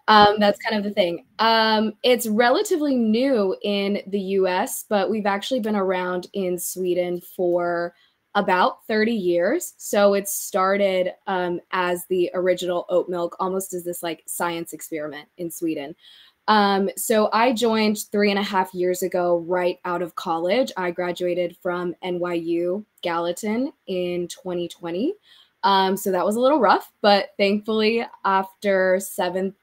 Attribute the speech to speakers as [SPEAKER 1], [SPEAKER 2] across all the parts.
[SPEAKER 1] That's kind of the thing. It's relatively new in the US, but we've actually been around in Sweden for about 30 years. So it started as the original oat milk, almost as this like science experiment in Sweden. So I joined 3.5 years ago, right out of college. I graduated from NYU Gallatin in 2020. So that was a little rough, but thankfully, after 7-ish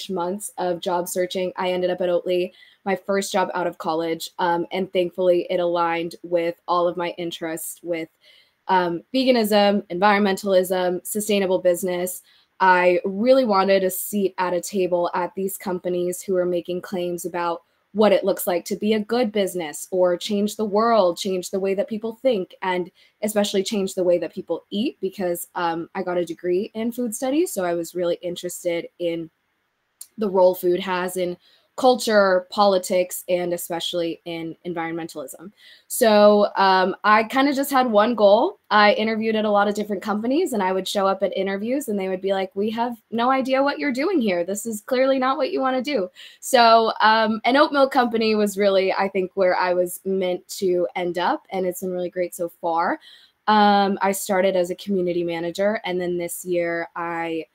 [SPEAKER 1] months of job searching, I ended up at Oatly, my first job out of college. And thankfully, it aligned with all of my interests with veganism, environmentalism, sustainable business. I really wanted a seat at a table at these companies who are making claims about what it looks like to be a good business or change the world, change the way that people think, and especially change the way that people eat, because I got a degree in food studies. So I was really interested in the role food has in culture, politics, and especially in environmentalism. So I kind of just had one goal. I interviewed at a lot of different companies, and I would show up at interviews and they would be like, we have no idea what you're doing here. This is clearly not what you want to do. So an oat milk company was really, I think, where I was meant to end up. And it's been really great so far. I started as a community manager, and then this year I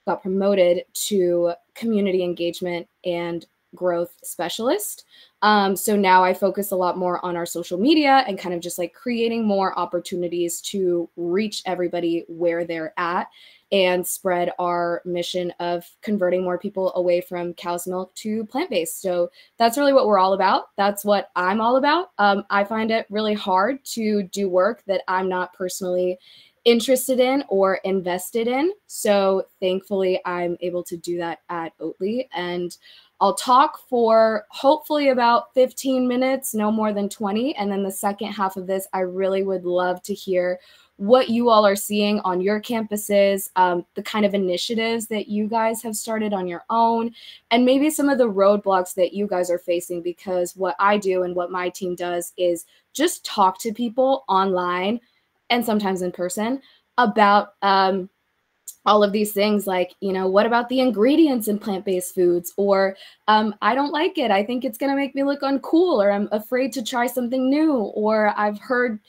[SPEAKER 1] got promoted to community engagement and growth specialist. So now I focus a lot more on our social media and kind of just like creating more opportunities to reach everybody where they're at and spread our mission of converting more people away from cow's milk to plant-based. So that's really what we're all about. That's what I'm all about. I find it really hard to do work that I'm not personally interested in or invested in. So thankfully, I'm able to do that at Oatly. And I'll talk for hopefully about 15 minutes, no more than 20. And then the second half of this, I really would love to hear what you all are seeing on your campuses, the kind of initiatives that you guys have started on your own, and maybe some of the roadblocks that you guys are facing, because what I do and what my team does is just talk to people online and sometimes in person about all of these things, like, you know, what about the ingredients in plant-based foods? Or I don't like it. I think it's going to make me look uncool, or I'm afraid to try something new. Or I've heard,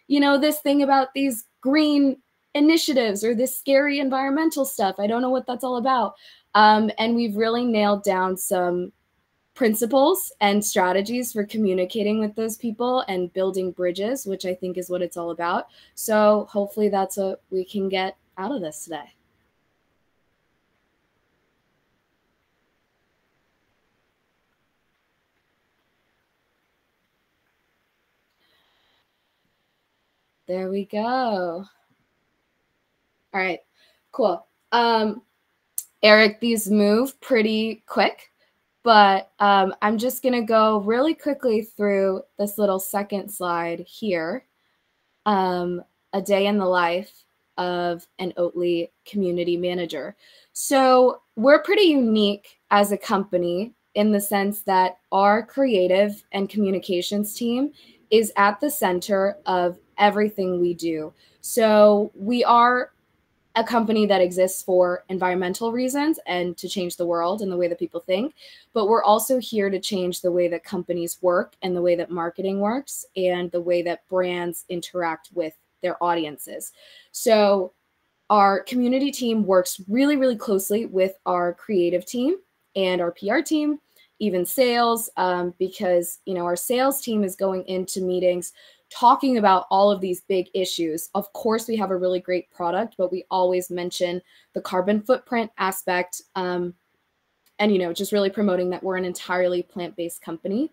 [SPEAKER 1] you know, this thing about these green initiatives or this scary environmental stuff. I don't know what that's all about. And we've really nailed down some principles and strategies for communicating with those people and building bridges, which I think is what it's all about. So hopefully that's what we can get out of this today. There we go. All right, cool. Eric, these move pretty quick, but I'm just going to go really quickly through this little second slide here. A day in the life of an Oatly community manager. So we're pretty unique as a company in the sense that our creative and communications team is at the center of everything we do. So we are a company that exists for environmental reasons and to change the world and the way that people think. But we're also here to change the way that companies work and the way that marketing works and the way that brands interact with their audiences. So our community team works really, really closely with our creative team and our PR team, even sales, because, you know, our sales team is going into meetings talking about all of these big issues. Of course, we have a really great product, but we always mention the carbon footprint aspect, and, you know, just really promoting that we're an entirely plant-based company.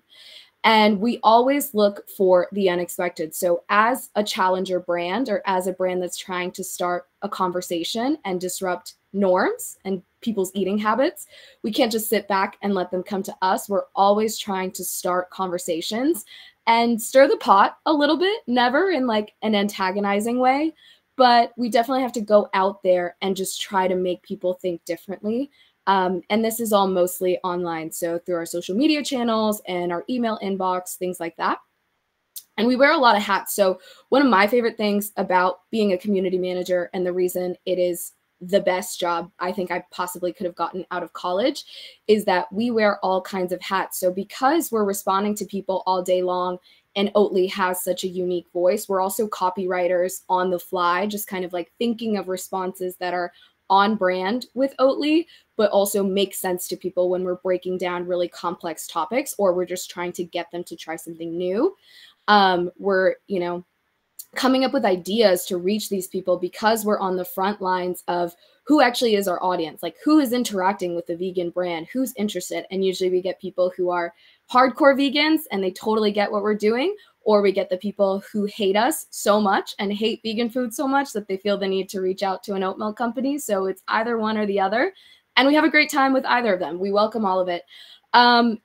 [SPEAKER 1] And we always look for the unexpected. So as a challenger brand, or as a brand that's trying to start a conversation and disrupt norms and people's eating habits, we can't just sit back and let them come to us. We're always trying to start conversations and stir the pot a little bit, never in like an antagonizing way, but we definitely have to go out there and just try to make people think differently. And this is all mostly online, so through our social media channels and our email inbox, things like that. And we wear a lot of hats. So one of my favorite things about being a community manager, and the reason it is the best job I think I possibly could have gotten out of college, is that we wear all kinds of hats. So because we're responding to people all day long, and Oatly has such a unique voice, we're also copywriters on the fly, just kind of like thinking of responses that are on brand with Oatly, but also make sense to people when we're breaking down really complex topics, or we're just trying to get them to try something new. We're, coming up with ideas to reach these people because we're on the front lines of who actually is our audience, like who is interacting with the vegan brand, who's interested. And usually we get people who are hardcore vegans and they totally get what we're doing, or we get the people who hate us so much and hate vegan food so much that they feel the need to reach out to an oat milk company. So it's either one or the other. And we have a great time with either of them. We welcome all of it. And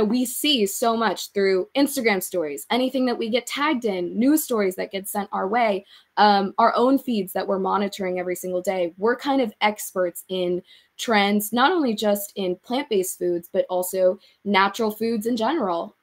[SPEAKER 1] we see so much through Instagram stories, anything that we get tagged in, news stories that get sent our way, our own feeds that we're monitoring every single day. We're kind of experts in trends, not only just in plant-based foods, but also natural foods in general.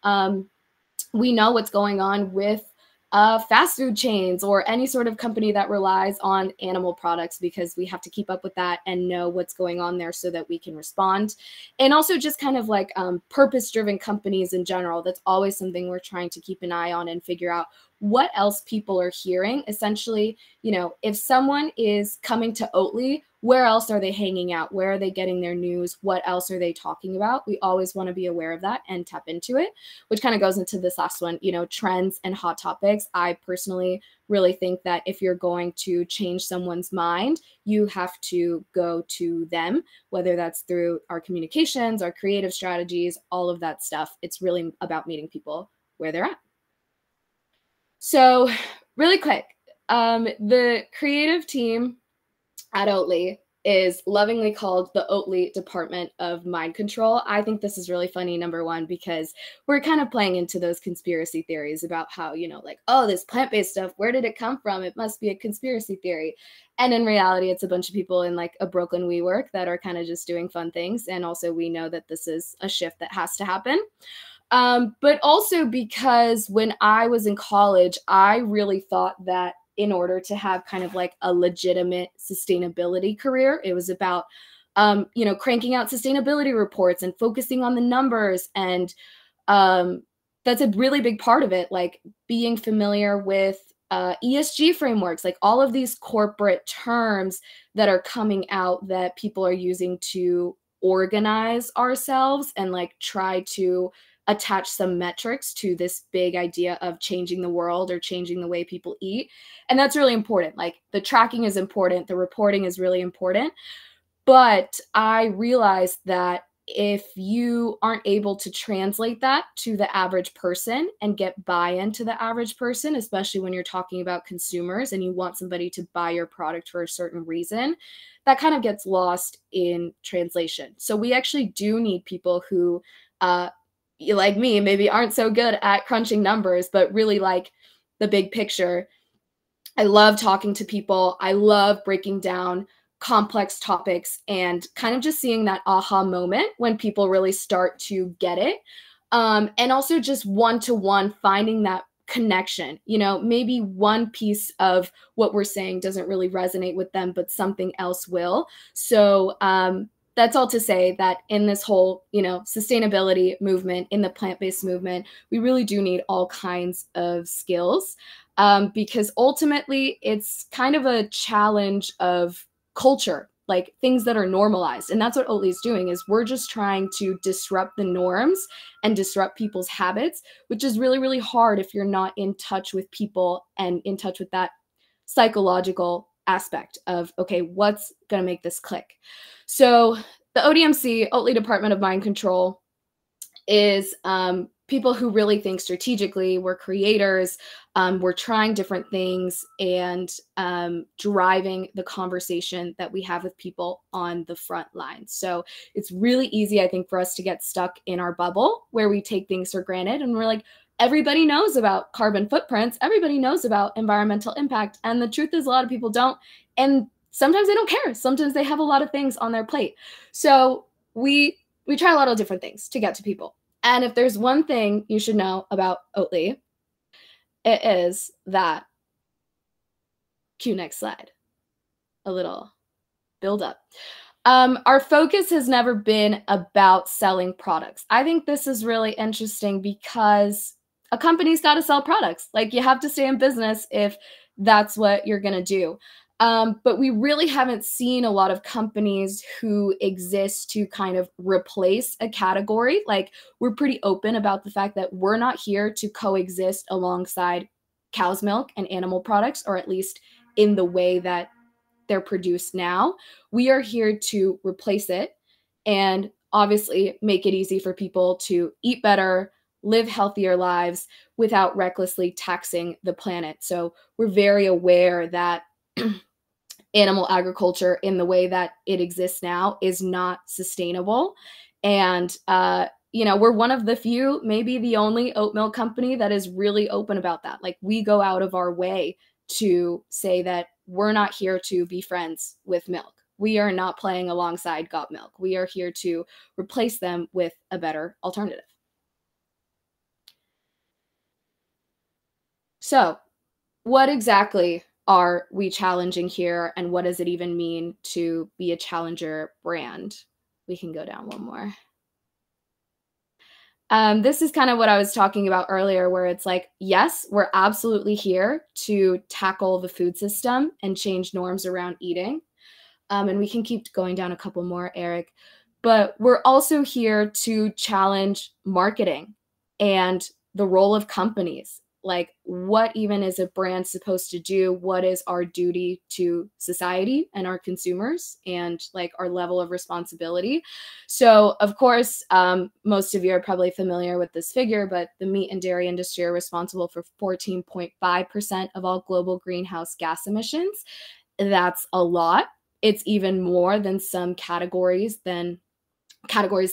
[SPEAKER 1] We know what's going on with fast food chains or any sort of company that relies on animal products, because we have to keep up with that and know what's going on there so that we can respond. And also just kind of like purpose-driven companies in general. That's always something we're trying to keep an eye on and figure out what else people are hearing. Essentially, if someone is coming to Oatly, where else are they hanging out? Where are they getting their news? What else are they talking about? We always want to be aware of that and tap into it, which kind of goes into this last one, trends and hot topics. I personally really think that if you're going to change someone's mind, you have to go to them, whether that's through our communications, our creative strategies, all of that stuff. It's really about meeting people where they're at. So really quick, the creative team at Oatly is lovingly called the Oatly Department of Mind Control. I think this is really funny, number one, because we're kind of playing into those conspiracy theories about how, oh, this plant-based stuff, where did it come from? It must be a conspiracy theory. And in reality, it's a bunch of people in like a Brooklyn WeWork that are kind of just doing fun things. And also we know that this is a shift that has to happen. But also because when I was in college, I really thought that in order to have kind of like a legitimate sustainability career, it was about, cranking out sustainability reports and focusing on the numbers. And that's a really big part of it, like being familiar with ESG frameworks, like all of these corporate terms that are coming out that people are using to organize ourselves and like try to attach some metrics to this big idea of changing the world or changing the way people eat. And that's really important. Like the tracking is important, the reporting is really important. But I realized that if you aren't able to translate that to the average person and get buy-in to the average person, especially when you're talking about consumers and you want somebody to buy your product for a certain reason, that kind of gets lost in translation. So we actually do need people who, like me, maybe aren't so good at crunching numbers, but really like the big picture. I love talking to people. I love breaking down complex topics and kind of just seeing that aha moment when people really start to get it. And also just one-to-one finding that connection. Maybe one piece of what we're saying doesn't really resonate with them, but something else will. So that's all to say that in this whole, sustainability movement, in the plant-based movement, we really do need all kinds of skills, because ultimately it's kind of a challenge of culture, like things that are normalized. And that's what Oatly is doing, is we're just trying to disrupt the norms and disrupt people's habits, which is really, really hard if you're not in touch with people and in touch with that psychological aspect of, okay, what's going to make this click? So the ODMC, Oatly Department of Mind Control, is people who really think strategically. We're creators. We're trying different things and driving the conversation that we have with people on the front lines. So it's really easy, I think, for us to get stuck in our bubble where we take things for granted and we're like, everybody knows about carbon footprints. Everybody knows about environmental impact. And the truth is a lot of people don't. And sometimes they don't care. Sometimes they have a lot of things on their plate. So we try a lot of different things to get to people. And if there's one thing you should know about Oatly, it is that, cue next slide, a little build up. Our focus has never been about selling products. I think this is really interesting because a company's got to sell products. Like, you have to stay in business if that's what you're going to do. But we really haven't seen a lot of companies who exist to kind of replace a category. Like, we're pretty open about the fact that we're not here to coexist alongside cow's milk and animal products, or at least in the way that they're produced now. We are here to replace it and obviously make it easy for people to eat better, live healthier lives without recklessly taxing the planet. So we're very aware that animal agriculture in the way that it exists now is not sustainable. And, we're one of the few, maybe the only oat milk company that is really open about that. Like, we go out of our way to say that we're not here to be friends with milk. We are not playing alongside got milk. We are here to replace them with a better alternative. So, what exactly are we challenging here, and what does it even mean to be a challenger brand? We can go down one more. This is kind of what I was talking about earlier, where it's like, yes, we're absolutely here to tackle the food system and change norms around eating. And we can keep going down a couple more, Eric. But we're also here to challenge marketing and the role of companies. Like, what even is a brand supposed to do? What is our duty to society and our consumers, and like our level of responsibility? So, of course, most of you are probably familiar with this figure, but the meat and dairy industry are responsible for 14.5% of all global greenhouse gas emissions. That's a lot. It's even more than some categories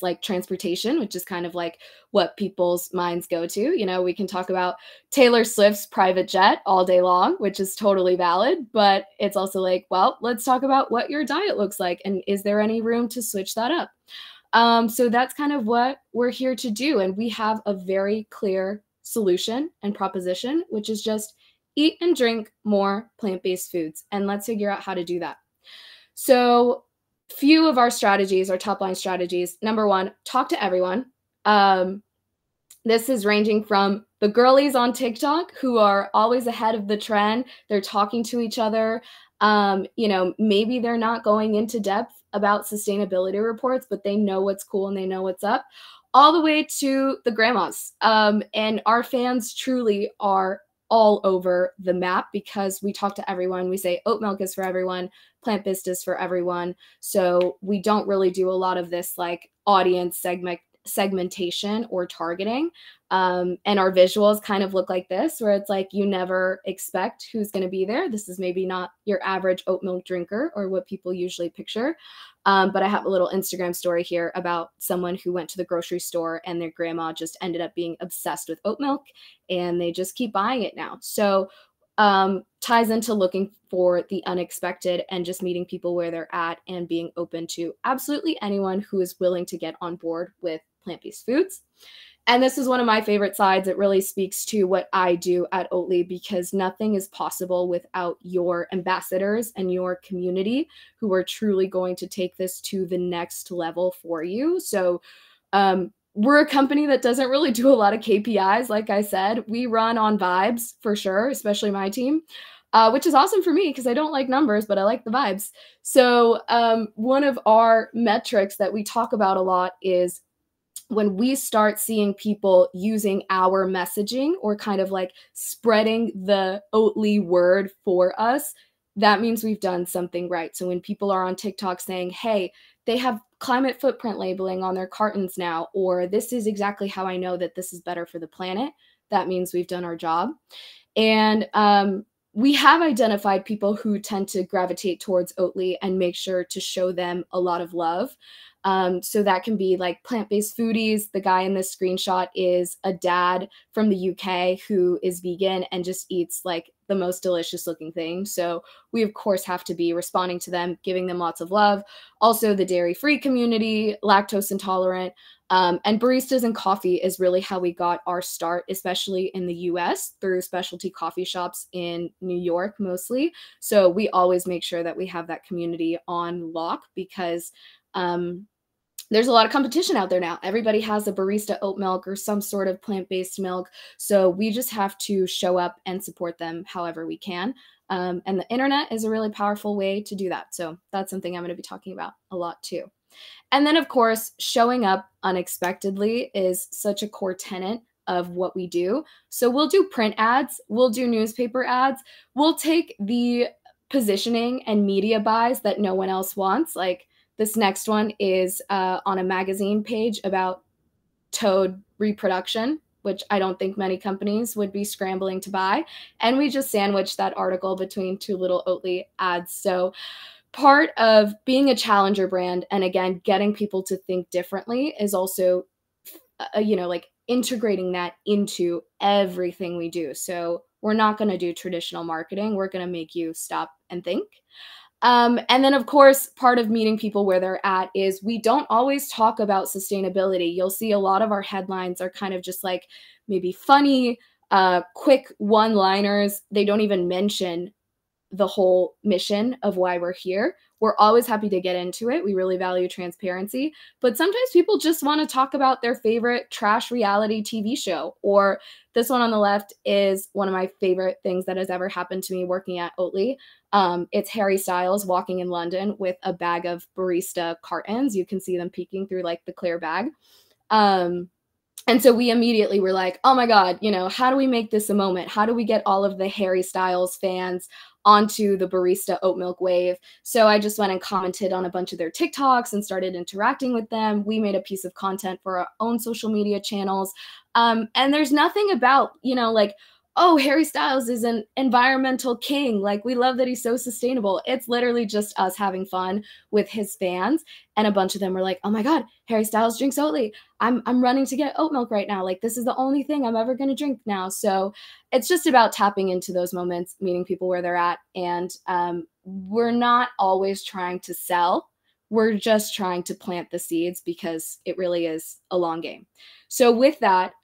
[SPEAKER 1] like transportation, which is kind of like what people's minds go to. We can talk about Taylor Swift's private jet all day long, which is totally valid, but it's also like, well, let's talk about what your diet looks like, and is there any room to switch that up? So that's kind of what we're here to do. And we have a very clear solution and proposition, which is just eat and drink more plant-based foods. And let's figure out how to do that. So few of our strategies, our top line strategies. Number one, talk to everyone. This is ranging from the girlies on TikTok who are always ahead of the trend. They're talking to each other. Maybe they're not going into depth about sustainability reports, but they know what's cool and they know what's up, all the way to the grandmas. And our fans truly are all over the map because we talk to everyone. We say oat milk is for everyone, plant-based is for everyone. So we don't really do a lot of this like audience segmentation or targeting. And our visuals kind of look like this, where it's like you never expect who's going to be there. This is maybe not your average oat milk drinker or what people usually picture. But I have a little Instagram story here about someone who went to the grocery store and their grandma just ended up being obsessed with oat milk, and they just keep buying it now. So ties into looking for the unexpected and just meeting people where they're at and being open to absolutely anyone who is willing to get on board with plant-based foods. And this is one of my favorite sides. It really speaks to what I do at Oatly, because nothing is possible without your ambassadors and your community who are truly going to take this to the next level for you. So we're a company that doesn't really do a lot of KPIs. Like I said, we run on vibes for sure, especially my team, which is awesome for me because I don't like numbers, but I like the vibes. So one of our metrics that we talk about a lot is when we start seeing people using our messaging or kind of like spreading the Oatly word for us, that means we've done something right. So when people are on TikTok saying, hey, they have climate footprint labeling on their cartons now, or this is exactly how I know that this is better for the planet, that means we've done our job. And we have identified people who tend to gravitate towards Oatly and make sure to show them a lot of love. So that can be like plant-based foodies. The guy in this screenshot is a dad from the UK who is vegan and just eats like the most delicious looking thing. So we of course have to be responding to them, giving them lots of love. Also the dairy-free community, lactose intolerant. And baristas and coffee is really how we got our start, especially in the US, through specialty coffee shops in New York mostly. So we always make sure that we have that community on lock because there's a lot of competition out there now. Everybody has a barista oat milk or some sort of plant-based milk. So we just have to show up and support them however we can. And the internet is a really powerful way to do that. So that's something I'm going to be talking about a lot too. And then, of course, showing up unexpectedly is such a core tenet of what we do. So we'll do print ads, we'll do newspaper ads, we'll take the positioning and media buys that no one else wants. Like this next one is on a magazine page about toad reproduction, which I don't think many companies would be scrambling to buy. And we just sandwiched that article between two little Oatly ads. So part of being a challenger brand and again getting people to think differently is also like integrating that into everything we do. So we're not going to do traditional marketing, we're going to make you stop and think. And then, of course, part of meeting people where they're at is we don't always talk about sustainability. You'll see a lot of our headlines are kind of just like maybe funny, quick one-liners. They don't even mention the whole mission of why we're here. We're always happy to get into it. We really value transparency, but sometimes people just want to talk about their favorite trash reality TV show. Or this one on the left is one of my favorite things that has ever happened to me working at Oatly. It's Harry Styles walking in London with a bag of barista cartons. You can see them peeking through like the clear bag. And so we immediately were like, oh my God, how do we make this a moment? How do we get all of the Harry Styles fans onto the barista oat milk wave? So I just went and commented on a bunch of their TikToks and started interacting with them. We made a piece of content for our own social media channels. And there's nothing about, like, oh, Harry Styles is an environmental king. Like, we love that he's so sustainable. It's literally just us having fun with his fans. And a bunch of them were like, oh my God, Harry Styles drinks Oatly. I'm running to get oat milk right now. Like, this is the only thing I'm ever going to drink now. So it's just about tapping into those moments, meeting people where they're at. And we're not always trying to sell. We're just trying to plant the seeds because it really is a long game. So with that,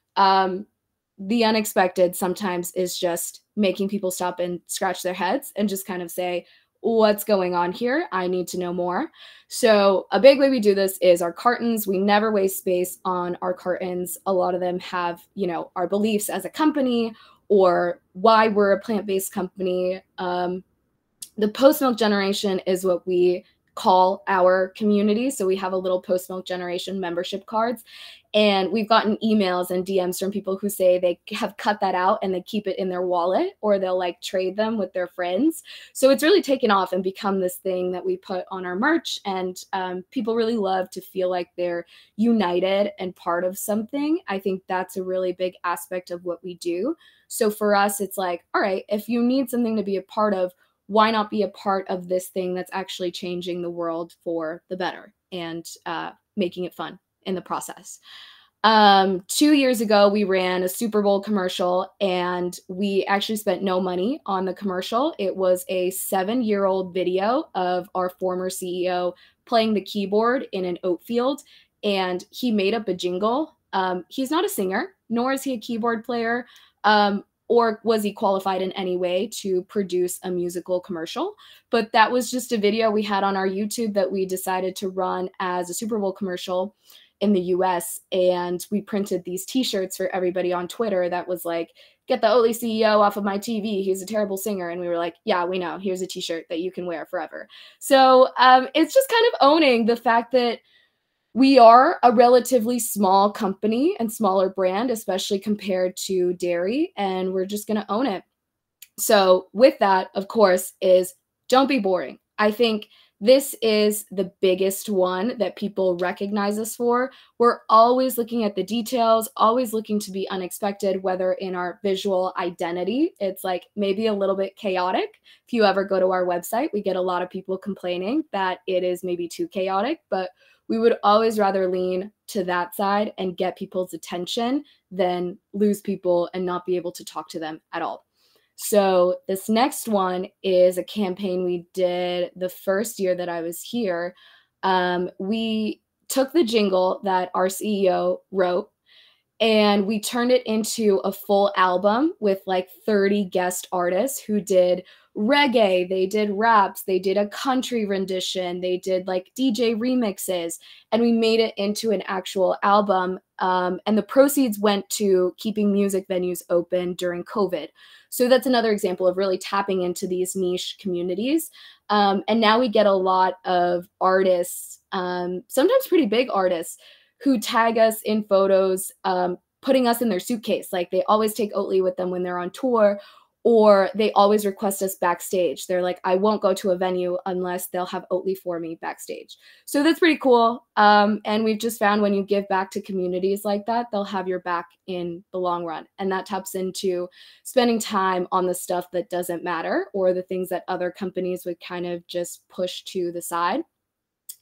[SPEAKER 1] the unexpected sometimes is just making people stop and scratch their heads and just kind of say, what's going on here? I need to know more. So a big way we do this is our cartons. We never waste space on our cartons. A lot of them have, our beliefs as a company or why we're a plant-based company. The post-milk generation is what we call our community. So we have a little post-milk generation membership cards. And we've gotten emails and DMs from people who say they have cut that out and they keep it in their wallet or they'll like trade them with their friends. So it's really taken off and become this thing that we put on our merch. And people really love to feel like they're united and part of something. I think that's a really big aspect of what we do. So for us, it's like, all right, if you need something to be a part of, why not be a part of this thing that's actually changing the world for the better and making it fun in the process. 2 years ago, we ran a Super Bowl commercial and we actually spent no money on the commercial. It was a 7-year-old video of our former CEO playing the keyboard in an oat field, and he made up a jingle. He's not a singer, nor is he a keyboard player, or was he qualified in any way to produce a musical commercial. But that was just a video we had on our YouTube that we decided to run as a Super Bowl commercial in the US. And we printed these t-shirts for everybody on Twitter that was like, get the Oatly CEO off of my TV. He's a terrible singer. And we were like, yeah, we know. Here's a t-shirt that you can wear forever. So it's just kind of owning the fact that we are a relatively small company and smaller brand, especially compared to dairy, and we're just going to own it. So with that, of course, is don't be boring. I think this is the biggest one that people recognize us for. We're always looking at the details, always looking to be unexpected, whether in our visual identity, it's like maybe a little bit chaotic. If you ever go to our website, we get a lot of people complaining that it is maybe too chaotic, but we would always rather lean to that side and get people's attention than lose people and not be able to talk to them at all. So this next one is a campaign we did the first year that I was here. We took the jingle that our CEO wrote and we turned it into a full album with like 30 guest artists who did reggae, they did raps, they did a country rendition, they did like DJ remixes, and we made it into an actual album. And the proceeds went to keeping music venues open during COVID. So that's another example of really tapping into these niche communities. And now we get a lot of artists, sometimes pretty big artists, who tag us in photos, putting us in their suitcase. Like they always take Oatly with them when they're on tour, or they always request us backstage. They're like, I won't go to a venue unless they'll have Oatly for me backstage. So that's pretty cool. And we've just found when you give back to communities like that, they'll have your back in the long run. And that taps into spending time on the stuff that doesn't matter, or the things that other companies would kind of just push to the side.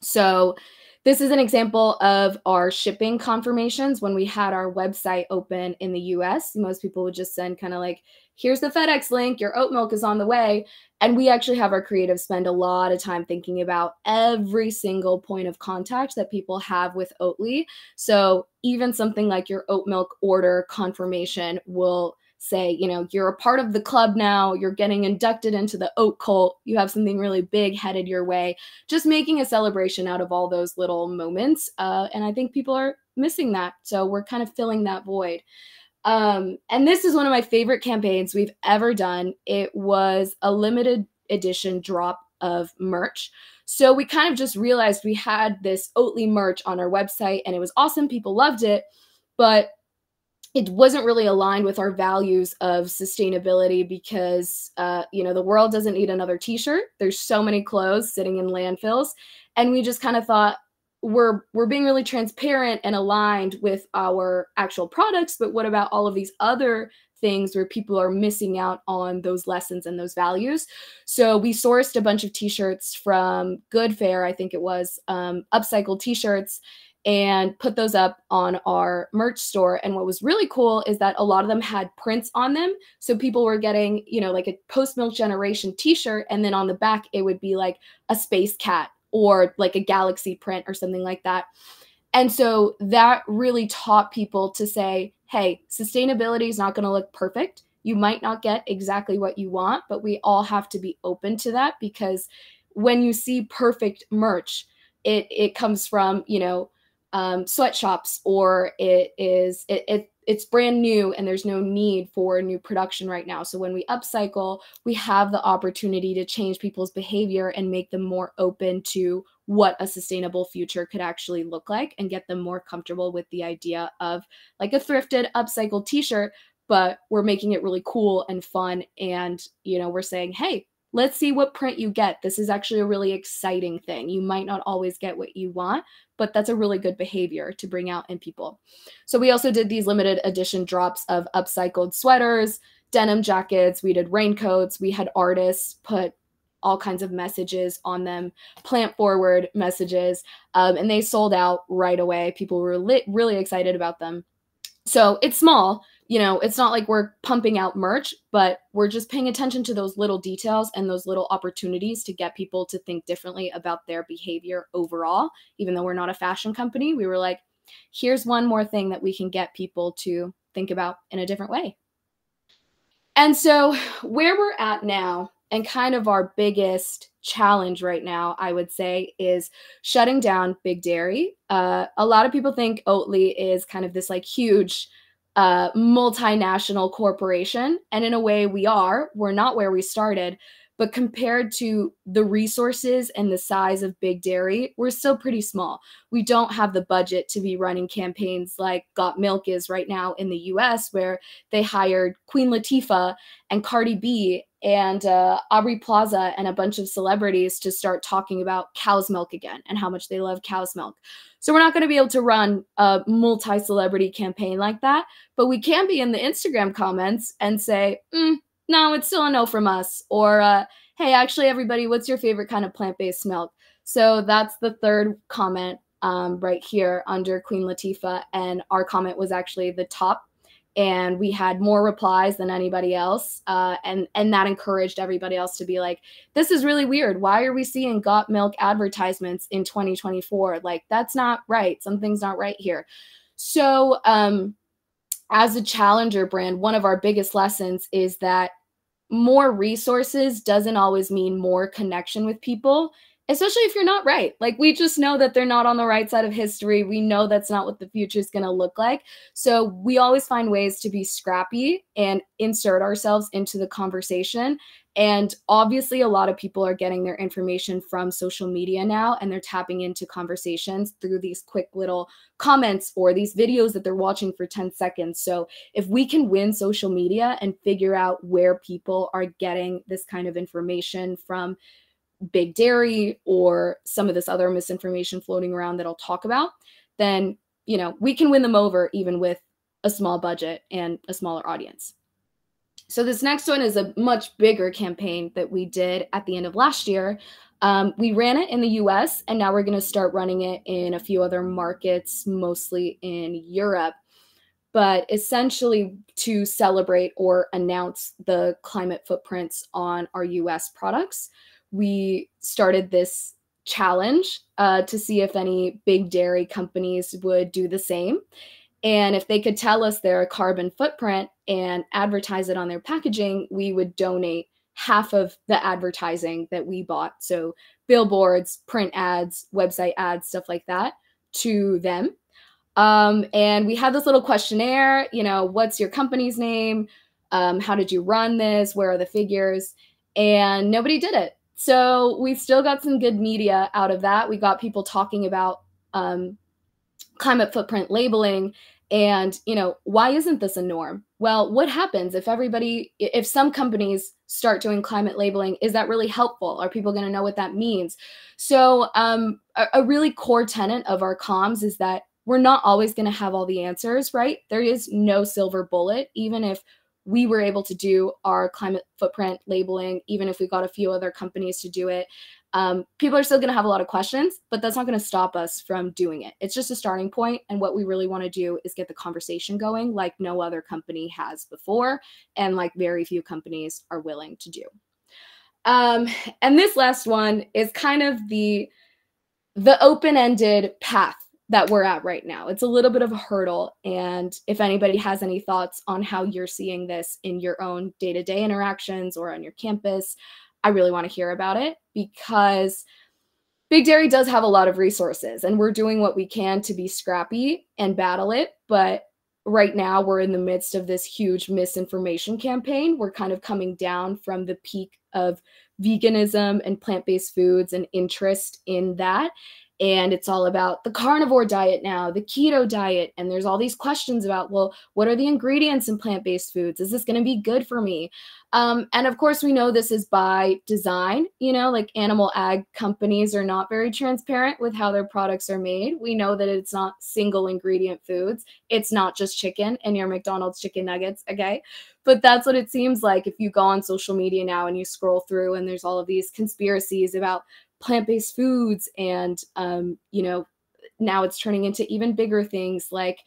[SPEAKER 1] So this is an example of our shipping confirmations. When we had our website open in the US, most people would just send kind of like, here's the FedEx link, your oat milk is on the way. And we actually have our creatives spend a lot of time thinking about every single point of contact that people have with Oatly. So even something like your oat milk order confirmation will say, you know, you're a part of the club now, you're getting inducted into the oat cult, you have something really big headed your way, just making a celebration out of all those little moments. And I think people are missing that. So we're kind of filling that void. And this is one of my favorite campaigns we've ever done. It was a limited edition drop of merch. So we kind of just realized we had this Oatly merch on our website and it was awesome. People loved it, but it wasn't really aligned with our values of sustainability because, you know, the world doesn't need another t-shirt. There's so many clothes sitting in landfills. And we just kind of thought we're being really transparent and aligned with our actual products, but what about all of these other things where people are missing out on those lessons and those values? So we sourced a bunch of t-shirts from Good Fare, I think it was, upcycled t-shirts, and put those up on our merch store. And what was really cool is that a lot of them had prints on them. So people were getting, you know, like a post-milk generation t-shirt, and then on the back, it would be like a space cat or like a galaxy print or something like that. And so that really taught people to say, hey, sustainability is not going to look perfect. You might not get exactly what you want, but we all have to be open to that, because when you see perfect merch, it comes from, you know, sweatshops, or it's brand new and there's no need for new production right now. So when we upcycle, we have the opportunity to change people's behavior and make them more open to what a sustainable future could actually look like, and get them more comfortable with the idea of like a thrifted upcycled t-shirt, but we're making it really cool and fun. And, you know, we're saying, hey, let's see what print you get. This is actually a really exciting thing. You might not always get what you want, but that's a really good behavior to bring out in people. So we also did these limited edition drops of upcycled sweaters, denim jackets. We did raincoats. We had artists put all kinds of messages on them, plant forward messages, and they sold out right away. People were really excited about them. So it's small, you know, it's not like we're pumping out merch, but we're just paying attention to those little details and those little opportunities to get people to think differently about their behavior overall. Even though we're not a fashion company, we were like, here's one more thing that we can get people to think about in a different way. And so where we're at now, and kind of our biggest challenge right now, I would say, is shutting down Big Dairy. A lot of people think Oatly is kind of this like huge multinational corporation. And in a way we are. We're not where we started. But compared to the resources and the size of Big Dairy, we're still pretty small. We don't have the budget to be running campaigns like Got Milk is right now in the US, where they hired Queen Latifah and Cardi B and Aubrey Plaza and a bunch of celebrities to start talking about cow's milk again and how much they love cow's milk. So we're not going to be able to run a multi-celebrity campaign like that, but we can be in the Instagram comments and say, no, it's still a no from us. Or, hey, actually, everybody, what's your favorite kind of plant-based milk? So that's the third comment right here under Queen Latifah. And our comment was actually the top and we had more replies than anybody else. And that encouraged everybody else to be like, this is really weird. Why are we seeing got milk advertisements in 2024? Like, that's not right. Something's not right here. So as a challenger brand, one of our biggest lessons is that more resources doesn't always mean more connection with people, especially if you're not right. Like, we just know that they're not on the right side of history. We know that's not what the future is going to look like. So we always find ways to be scrappy and insert ourselves into the conversation. And obviously, a lot of people are getting their information from social media now, and they're tapping into conversations through these quick little comments or these videos that they're watching for 10 seconds. So if we can win social media and figure out where people are getting this kind of information from, big dairy or some of this other misinformation floating around that I'll talk about, then, you know, we can win them over even with a small budget and a smaller audience. So this next one is a much bigger campaign that we did at the end of last year. We ran it in the US, and now we're going to start running it in a few other markets, mostly in Europe. But essentially to celebrate or announce the climate footprints on our US products, we started this challenge to see if any big dairy companies would do the same. And if they could tell us their carbon footprint and advertise it on their packaging, we would donate half of the advertising that we bought. So billboards, print ads, website ads, stuff like that, to them. And we had this little questionnaire, you know, what's your company's name? How did you run this? Where are the figures? And nobody did it. So we still got some good media out of that. We got people talking about climate footprint labeling. And, you know, why isn't this a norm? Well, what happens if some companies start doing climate labeling? Is that really helpful? Are people going to know what that means? So a really core tenet of our comms is that we're not always going to have all the answers, right? There is no silver bullet. Even if we were able to do our climate footprint labeling, even if we got a few other companies to do it, people are still going to have a lot of questions, but that's not going to stop us from doing it. It's just a starting point. And what we really want to do is get the conversation going like no other company has before, and like very few companies are willing to do. And this last one is kind of the open-ended path that we're at right now. It's a little bit of a hurdle. And if anybody has any thoughts on how you're seeing this in your own day-to-day interactions or on your campus, I really want to hear about it, because Big Dairy does have a lot of resources and we're doing what we can to be scrappy and battle it. But right now we're in the midst of this huge misinformation campaign. We're kind of coming down from the peak of veganism and plant-based foods and interest in that. And it's all about the carnivore diet now, the keto diet. And there's all these questions about, well, what are the ingredients in plant-based foods? Is this going to be good for me? And of course, we know this is by design. You know, like animal ag companies are not very transparent with how their products are made. We know that it's not single ingredient foods. It's not just chicken and your McDonald's chicken nuggets, okay? But that's what it seems like if you go on social media now and you scroll through and there's all of these conspiracies about plant-based foods. And, you know, now it's turning into even bigger things like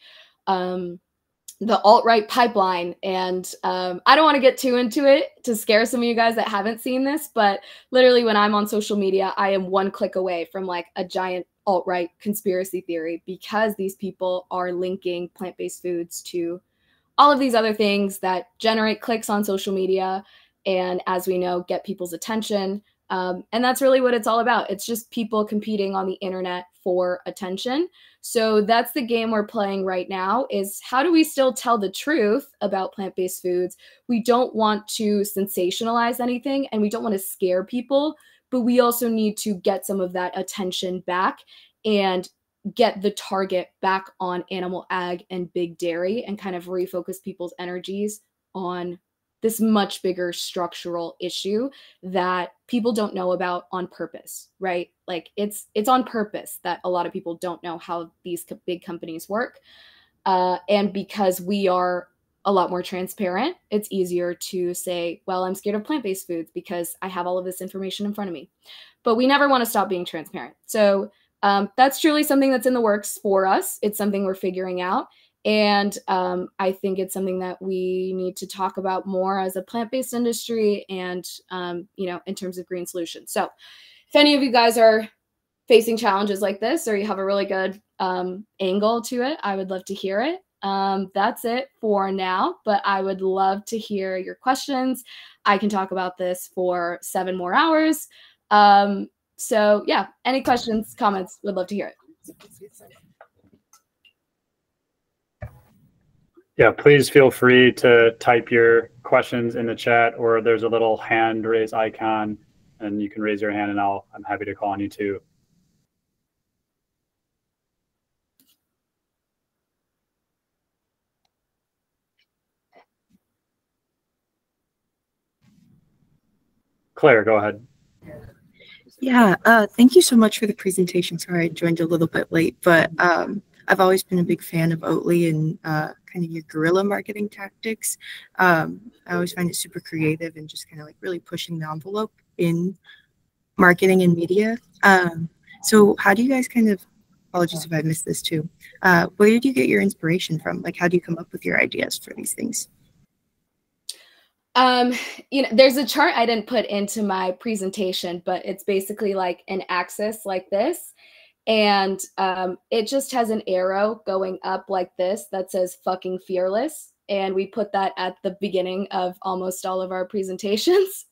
[SPEAKER 1] the alt-right pipeline. And I don't want to get too into it to scare some of you guys that haven't seen this, but literally when I'm on social media, I am one click away from like a giant alt-right conspiracy theory, because these people are linking plant-based foods to all of these other things that generate clicks on social media. And as we know, get people's attention. And that's really what it's all about. It's just people competing on the internet for attention. So that's the game we're playing right now, is how do we still tell the truth about plant-based foods? We don't want to sensationalize anything and we don't want to scare people, but we also need to get some of that attention back and get the target back on animal ag and big dairy and kind of refocus people's energies on this much bigger structural issue that people don't know about on purpose, right? Like it's on purpose that a lot of people don't know how these big companies work. And because we are a lot more transparent, it's easier to say, well, I'm scared of plant-based foods because I have all of this information in front of me. But we never want to stop being transparent. So that's truly something that's in the works for us. It's something we're figuring out. And I think it's something that we need to talk about more as a plant-based industry and, in terms of green solutions. So if any of you guys are facing challenges like this, or you have a really good angle to it, I would love to hear it. That's it for now, but I would love to hear your questions. I can talk about this for 7 more hours. So yeah, any questions, comments, would love to hear it.
[SPEAKER 2] Yeah, please feel free to type your questions in the chat, or there's a little hand raise icon and you can raise your hand and I'm happy to call on you too. Claire, go ahead.
[SPEAKER 3] Yeah, thank you so much for the presentation. Sorry, I joined a little bit late, but I've always been a big fan of Oatly and kind of your guerrilla marketing tactics. I always find it super creative and just kind of like really pushing the envelope in marketing and media. So how do you guys kind of, apologies if I missed this too, where do you get your inspiration from? Like, how do you come up with your ideas for these things?
[SPEAKER 1] There's a chart I didn't put into my presentation, but it's basically like an axis like this. And it just has an arrow going up like this that says fucking fearless. And we put that at the beginning of almost all of our presentations.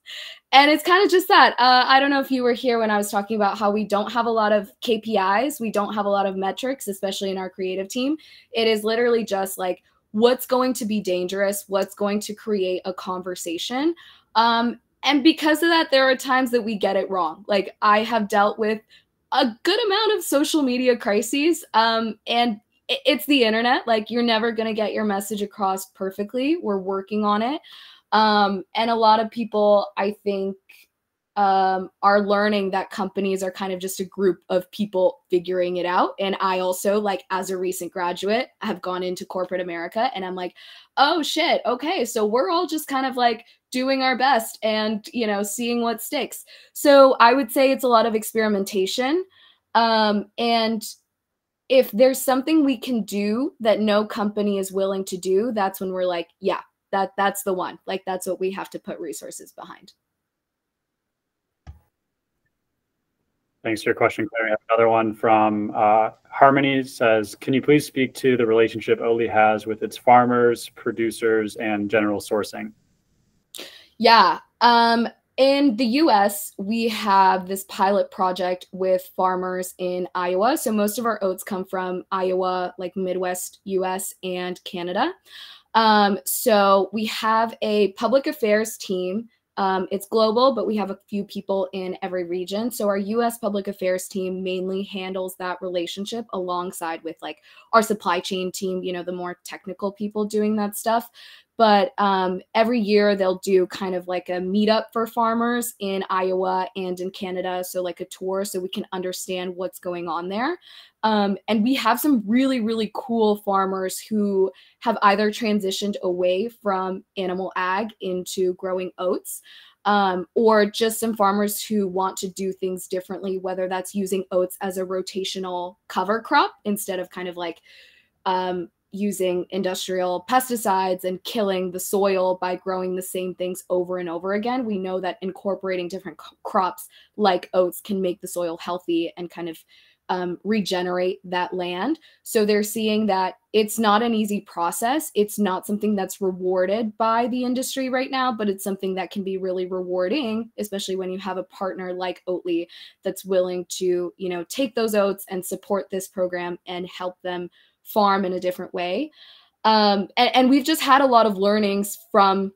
[SPEAKER 1] And it's kind of just that. I don't know if you were here when I was talking about how we don't have a lot of KPIs. We don't have a lot of metrics, especially in our creative team. It is literally just like, what's going to be dangerous, what's going to create a conversation. And because of that, there are times that we get it wrong. Like, I have dealt with a good amount of social media crises, and it's the internet. Like, you're never going to get your message across perfectly. We're working on it. And a lot of people, I think, are learning that companies are kind of just a group of people figuring it out. And I also, like, as a recent graduate, have gone into corporate America, and I'm like, oh shit, okay, so we're all just kind of like doing our best and, seeing what sticks. So I would say it's a lot of experimentation. And if there's something we can do that no company is willing to do, that's when we're like, yeah, that's the one. Like, that's what we have to put resources behind.
[SPEAKER 2] Thanks for your question, Claire. We have another one from Harmony. Says, can you please speak to the relationship Oatly has with its farmers, producers, and general sourcing?
[SPEAKER 1] Yeah. In the US, we have this pilot project with farmers in Iowa. So most of our oats come from Iowa, like Midwest US and Canada. So we have a public affairs team. It's global, but we have a few people in every region. So our US public affairs team mainly handles that relationship alongside with like our supply chain team, the more technical people doing that stuff. But every year they'll do kind of like a meetup for farmers in Iowa and in Canada. So like a tour so we can understand what's going on there. And we have some really, really cool farmers who have either transitioned away from animal ag into growing oats, or just some farmers who want to do things differently, whether that's using oats as a rotational cover crop instead of kind of like using industrial pesticides and killing the soil by growing the same things over and over again. We know that incorporating different crops like oats can make the soil healthy and kind of regenerate that land. So they're seeing that it's not an easy process. It's not something that's rewarded by the industry right now, but it's something that can be really rewarding, especially when you have a partner like Oatly that's willing to, take those oats and support this program and help them farm in a different way. And we've just had a lot of learnings from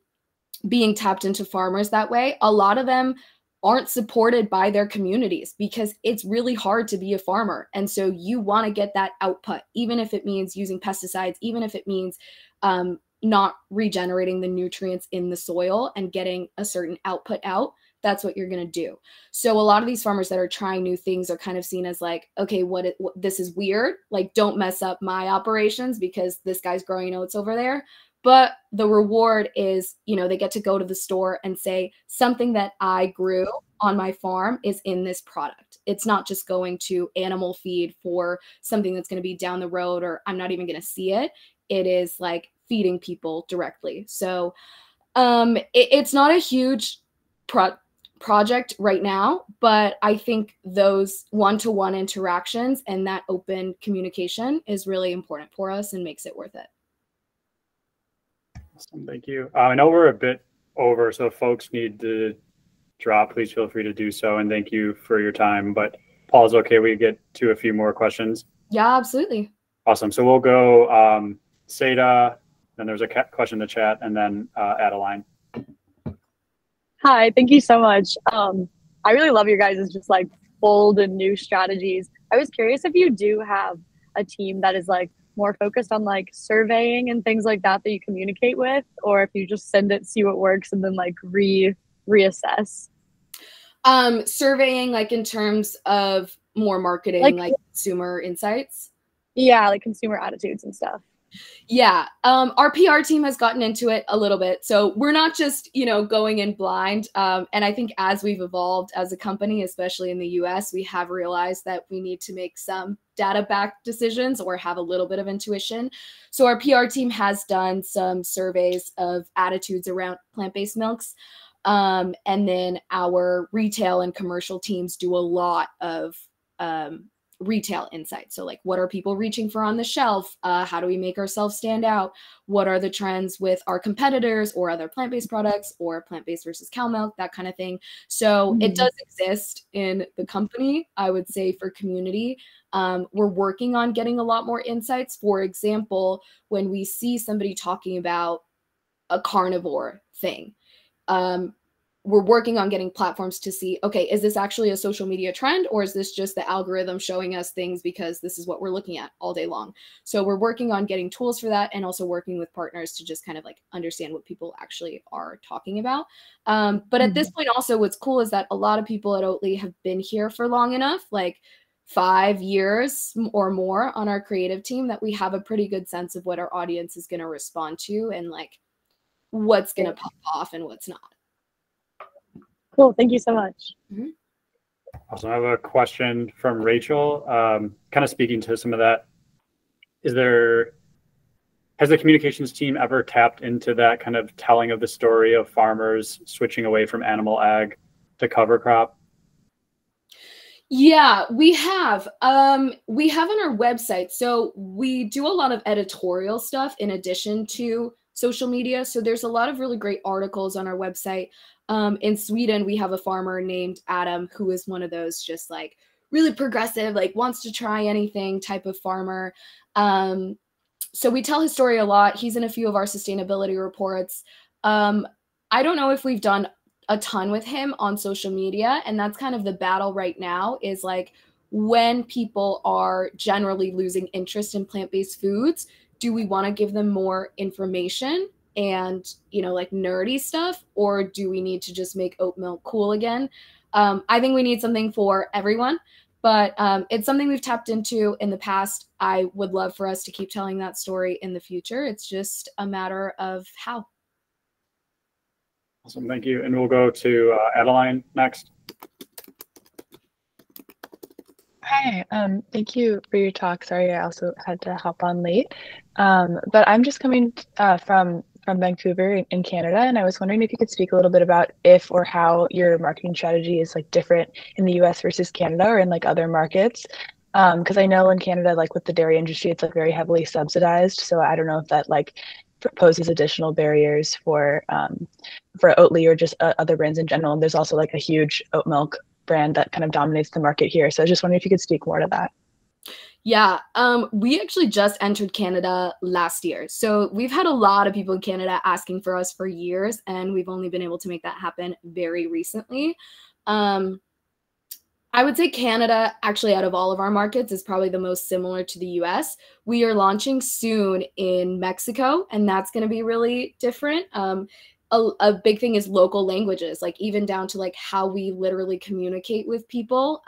[SPEAKER 1] being tapped into farmers that way. A lot of them aren't supported by their communities because it's really hard to be a farmer. And so you want to get that output, even if it means using pesticides, even if it means not regenerating the nutrients in the soil and getting a certain output out. That's what you're going to do. So a lot of these farmers that are trying new things are kind of seen as like, okay, this is weird. Like, don't mess up my operations because this guy's growing oats over there. But the reward is, they get to go to the store and say something that I grew on my farm is in this product. It's not just going to animal feed for something that's going to be down the road or I'm not even going to see it. it is like feeding people directly. So it's not a huge project right now, but I think those one-to-one interactions and that open communication is really important for us and makes it worth it.
[SPEAKER 2] Awesome, thank you. I know we're a bit over, so if folks need to drop, please feel free to do so. And thank you for your time. But Paul, is it okay we get to a few more questions?
[SPEAKER 1] Yeah, absolutely.
[SPEAKER 2] Awesome. So we'll go Seda, then there's a question in the chat, and then Adeline.
[SPEAKER 4] Hi, thank you so much. I really love your guys' just like bold and new strategies. I was curious if you do have a team that is like more focused on like surveying and things like that you communicate with, or if you just send it, see what works, and then like reassess.
[SPEAKER 1] Surveying, like in terms of more marketing, like consumer insights.
[SPEAKER 4] Yeah, like consumer attitudes and stuff.
[SPEAKER 1] Yeah, our PR team has gotten into it a little bit. So we're not just, you know, going in blind. And I think as we've evolved as a company, especially in the US, we have realized that we need to make some data-backed decisions or have a little bit of intuition. So our PR team has done some surveys of attitudes around plant-based milks. And then our retail and commercial teams do a lot of retail insights. So like, what are people reaching for on the shelf? How do we make ourselves stand out? What are the trends with our competitors or other plant-based products or plant-based versus cow milk, that kind of thing. So it does exist in the company, I would say, for community. We're working on getting a lot more insights. For example, when we see somebody talking about a carnivore thing, we're working on getting platforms to see, okay, is this actually a social media trend, or is this just the algorithm showing us things because this is what we're looking at all day long? So we're working on getting tools for that, and also working with partners to just kind of like understand what people actually are talking about. But at this point also, what's cool is that a lot of people at Oatly have been here for long enough, like 5 years or more on our creative team, that we have a pretty good sense of what our audience is going to respond to and like what's going to pop off and what's not.
[SPEAKER 4] Cool. Thank you so much.
[SPEAKER 2] Awesome. I have a question from Rachel, kind of speaking to some of that. Has the communications team ever tapped into that kind of telling of the story of farmers switching away from animal ag to cover crop?
[SPEAKER 1] Yeah, we have. We have on our website. So we do a lot of editorial stuff in addition to social media. So there's a lot of really great articles on our website. In Sweden, we have a farmer named Adam who is one of those just like really progressive, like wants to try anything type of farmer. So we tell his story a lot. He's in a few of our sustainability reports. I don't know if we've done a ton with him on social media, and that's kind of the battle right now, is like when people are generally losing interest in plant-based foods, do we want to give them more information and, you know, like nerdy stuff, or do we need to just make oat milk cool again? I think we need something for everyone, but it's something we've tapped into in the past. I would love for us to keep telling that story in the future. It's just a matter of how.
[SPEAKER 2] Awesome, thank you. And we'll go to Adeline next.
[SPEAKER 5] Hi, thank you for your talk. Sorry, I also had to hop on late. But I'm just coming from Vancouver in Canada, and I was wondering if you could speak a little bit about if or how your marketing strategy is like different in the US versus Canada or in like other markets. Because I know in Canada, like with the dairy industry, it's like very heavily subsidized. So I don't know if that like poses additional barriers for Oatly or just other brands in general. And there's also like a huge oat milk brand that kind of dominates the market here. So I was just wondering if you could speak more to that.
[SPEAKER 1] Yeah, we actually just entered Canada last year. So we've had a lot of people in Canada asking for us for years, and we've only been able to make that happen very recently. I would say Canada, actually, out of all of our markets, is probably the most similar to the US. We are launching soon in Mexico, and that's going to be really different. A big thing is local languages, like even down to like how we literally communicate with people.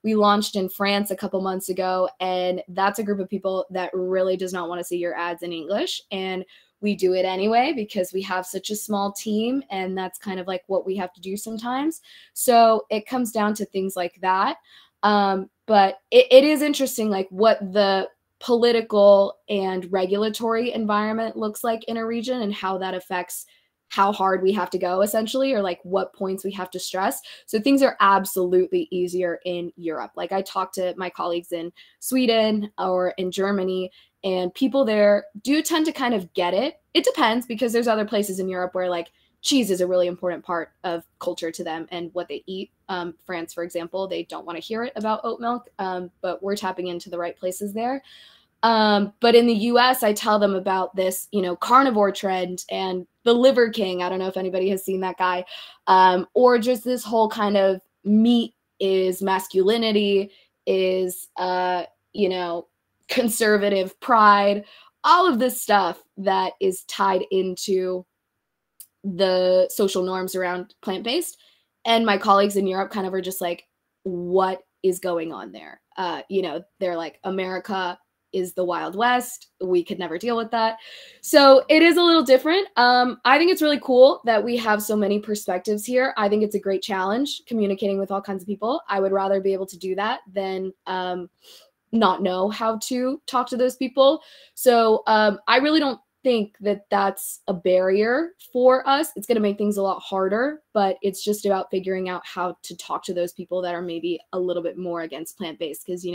[SPEAKER 1] We launched in France a couple months ago, and that's a group of people that really does not want to see your ads in English. And we do it anyway because we have such a small team, and that's kind of like what we have to do sometimes. So it comes down to things like that. But it is interesting, like what the political and regulatory environment looks like in a region and how that affects how hard we have to go, essentially, or like what points we have to stress. So things are absolutely easier in Europe. Like I talked to my colleagues in Sweden or in Germany, and people there do tend to kind of get it. It depends, because there's other places in Europe where like cheese is a really important part of culture to them and what they eat. France, for example, they don't want to hear it about oat milk, but we're tapping into the right places there. But in the US, I tell them about this, carnivore trend and the Liver King. I don't know if anybody has seen that guy, or just this whole kind of meat is masculinity, is, conservative pride, all of this stuff that is tied into the social norms around plant-based. And my colleagues in Europe kind of are just like, what is going on there? They're like, America is the Wild West. We could never deal with that. So it is a little different. I think it's really cool that we have so many perspectives here. I think it's a great challenge communicating with all kinds of people. I would rather be able to do that than not know how to talk to those people. So I really don't think that that's a barrier for us. It's going to make things a lot harder, but it's just about figuring out how to talk to those people that are maybe a little bit more against plant-based. Because,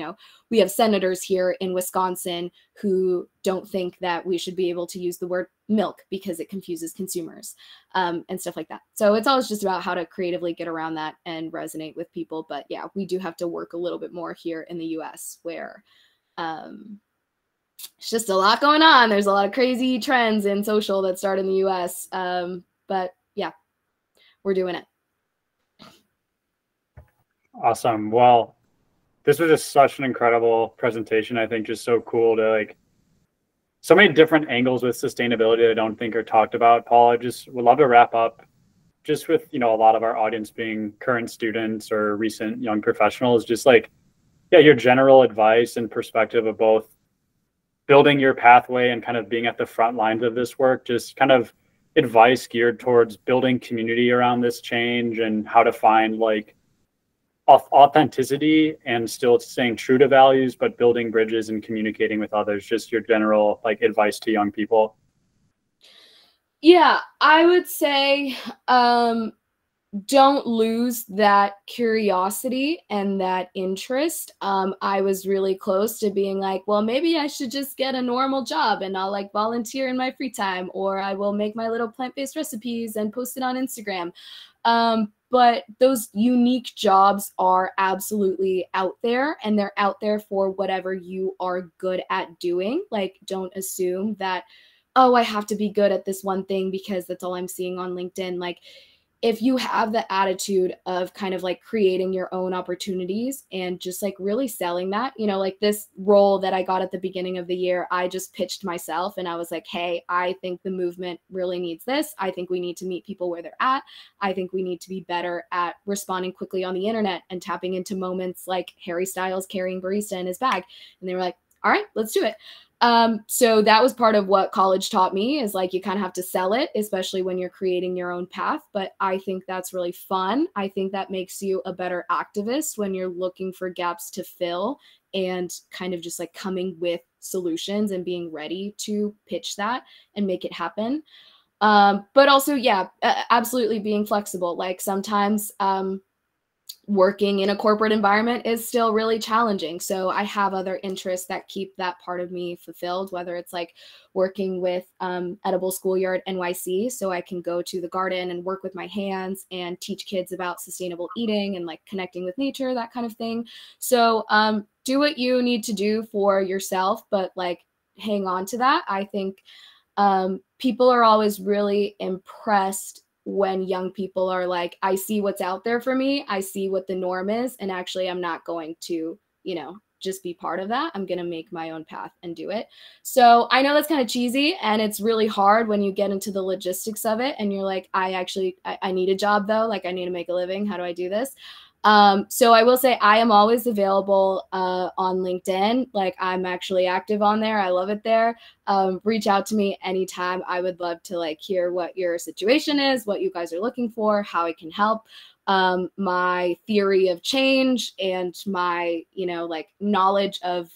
[SPEAKER 1] we have senators here in Wisconsin who don't think that we should be able to use the word milk because it confuses consumers, and stuff like that. So it's always just about how to creatively get around that and resonate with people. But yeah, we do have to work a little bit more here in the US, where it's just a lot going on. There's a lot of crazy trends in social that start in the US. But yeah, we're doing it.
[SPEAKER 2] Awesome. Well, this was just such an incredible presentation. I think just so cool to so many different angles with sustainability that I don't think are talked about. Paul, I just would love to wrap up just with, a lot of our audience being current students or recent young professionals, just your general advice and perspective of both building your pathway and kind of being at the front lines of this work, just kind of advice geared towards building community around this change and how to find authenticity and still staying true to values, but building bridges and communicating with others. Just your general advice to young people.
[SPEAKER 1] Yeah, I would say don't lose that curiosity and that interest. I was really close to being like, well, maybe I should just get a normal job and I'll volunteer in my free time, or I will make my little plant-based recipes and post it on Instagram. But those unique jobs are absolutely out there, and they're out there for whatever you are good at doing. Don't assume that, oh, I have to be good at this one thing because that's all I'm seeing on LinkedIn. If you have the attitude of kind of creating your own opportunities and just really selling that, this role that I got at the beginning of the year, I just pitched myself and I was like, hey, I think the movement really needs this. I think we need to meet people where they're at. I think we need to be better at responding quickly on the internet and tapping into moments like Harry Styles carrying barista in his bag. And they were like, all right, let's do it. So that was part of what college taught me, is you kind of have to sell it, especially when you're creating your own path. But I think that's really fun. I think that makes you a better activist when you're looking for gaps to fill and kind of just coming with solutions and being ready to pitch that and make it happen. But also, yeah, absolutely being flexible. Sometimes, working in a corporate environment is still really challenging. So I have other interests that keep that part of me fulfilled, whether it's working with Edible Schoolyard NYC, so I can go to the garden and work with my hands and teach kids about sustainable eating and connecting with nature, that kind of thing. So do what you need to do for yourself, but hang on to that. I think people are always really impressed when young people are like, I see what's out there for me. I see what the norm is. And actually, I'm not going to, just be part of that. I'm going to make my own path and do it. So I know that's kind of cheesy, and it's really hard when you get into the logistics of it. And you're like, I need a job though. I need to make a living. How do I do this? So I will say I am always available on LinkedIn. I'm actually active on there. I love it there. Reach out to me anytime. I would love to hear what your situation is, what you guys are looking for, how I can help. My theory of change and my, knowledge of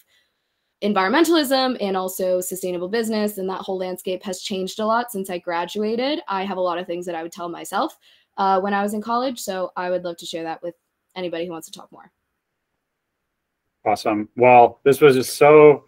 [SPEAKER 1] environmentalism and also sustainable business, and that whole landscape has changed a lot since I graduated. I have a lot of things that I would tell myself when I was in college, so I would love to share that with anybody who wants to talk more.
[SPEAKER 2] Awesome. Well, this was just so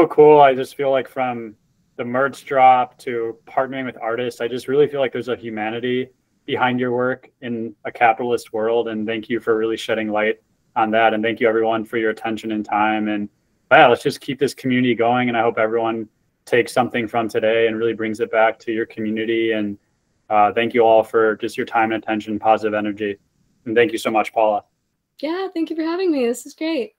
[SPEAKER 2] cool. I just feel like from the merch drop to partnering with artists, I just really feel like there's a humanity behind your work in a capitalist world. And thank you for really shedding light on that. And thank you everyone for your attention and time. And yeah, let's just keep this community going. And I hope everyone takes something from today and really brings it back to your community. And thank you all for just your time and attention, positive energy. And thank you so much, Paula.
[SPEAKER 1] Yeah, thank you for having me. This is great.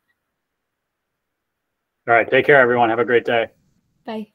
[SPEAKER 2] All right, take care, everyone. Have a great day.
[SPEAKER 1] Bye.